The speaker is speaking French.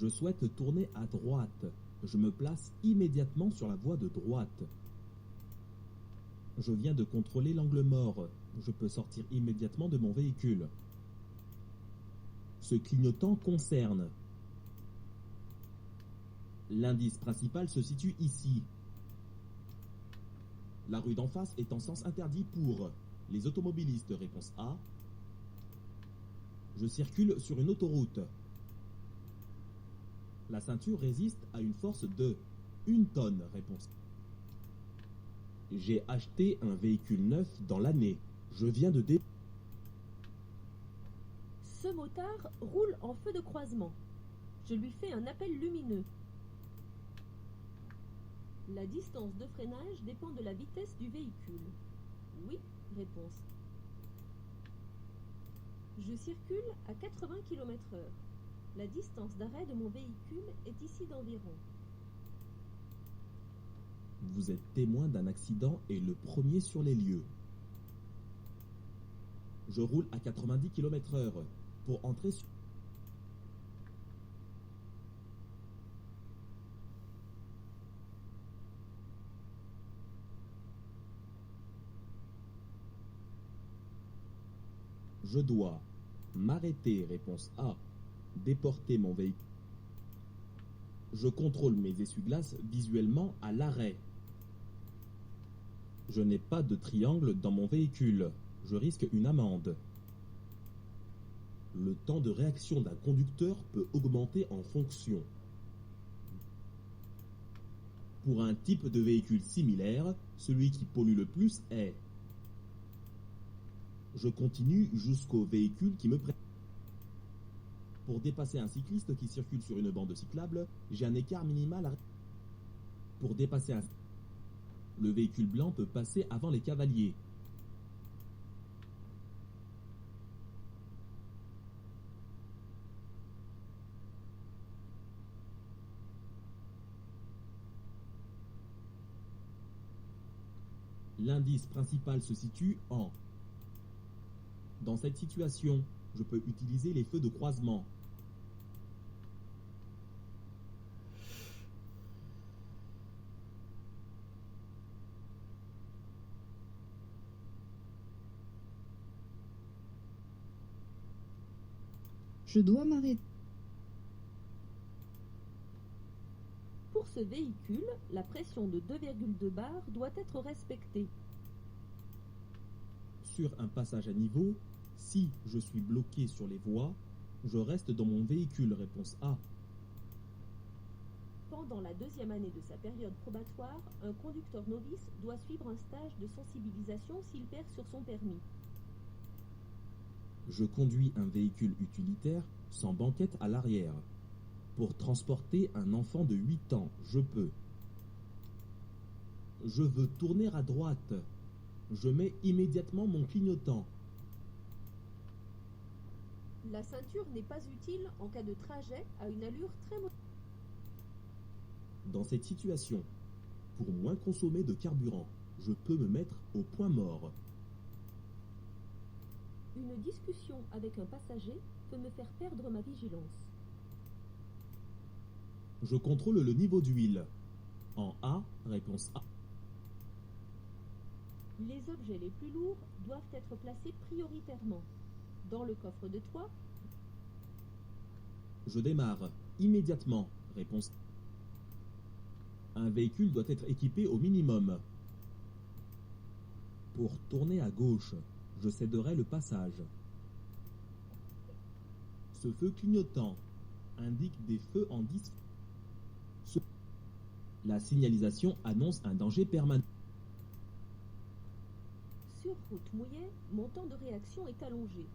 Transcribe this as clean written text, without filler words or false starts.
Je souhaite tourner à droite. Je me place immédiatement sur la voie de droite. Je viens de contrôler l'angle mort. Je peux sortir immédiatement de mon véhicule. Ce clignotant concerne. L'indice principal se situe ici. La rue d'en face est en sens interdit pour les automobilistes. Réponse A. Je circule sur une autoroute. La ceinture résiste à une force de 1 tonne. Réponse. J'ai acheté un véhicule neuf dans l'année. Je viens de Ce motard roule en feu de croisement. Je lui fais un appel lumineux. La distance de freinage dépend de la vitesse du véhicule. Oui, réponse. Je circule à 80 km/h. La distance d'arrêt de mon véhicule est ici d'environ. Vous êtes témoin d'un accident et le premier sur les lieux. Je roule à 90 km/h pour entrer sur... Je dois m'arrêter. Réponse A. Déporter mon véhicule. Je contrôle mes essuie-glaces visuellement à l'arrêt. Je n'ai pas de triangle dans mon véhicule. Je risque une amende. Le temps de réaction d'un conducteur peut augmenter en fonction. Pour un type de véhicule similaire, celui qui pollue le plus est... Je continue jusqu'au véhicule qui me prête. Pour dépasser un cycliste qui circule sur une bande cyclable, j'ai un écart minimal à... Pour dépasser un... Le véhicule blanc peut passer avant les cavaliers. L'indice principal se situe en... Dans cette situation, je peux utiliser les feux de croisement. Je dois m'arrêter. Pour ce véhicule, la pression de 2,2 bar doit être respectée. Sur un passage à niveau, si je suis bloqué sur les voies, je reste dans mon véhicule. Réponse A. Pendant la deuxième année de sa période probatoire, un conducteur novice doit suivre un stage de sensibilisation s'il perd sur son permis. Je conduis un véhicule utilitaire sans banquette à l'arrière. Pour transporter un enfant de 8 ans, je peux. Je veux tourner à droite. Je mets immédiatement mon clignotant. La ceinture n'est pas utile en cas de trajet à une allure très modérée. Dans cette situation, pour moins consommer de carburant, je peux me mettre au point mort. Une discussion avec un passager peut me faire perdre ma vigilance. Je contrôle le niveau d'huile. En A, réponse A. Les objets les plus lourds doivent être placés prioritairement. Dans le coffre de toit, Je démarre immédiatement. Réponse A. Un véhicule doit être équipé au minimum. Pour tourner à gauche, je céderai le passage. Ce feu clignotant indique des feux en 10. La signalisation annonce un danger permanent. sur route mouillée, mon temps de réaction est allongé.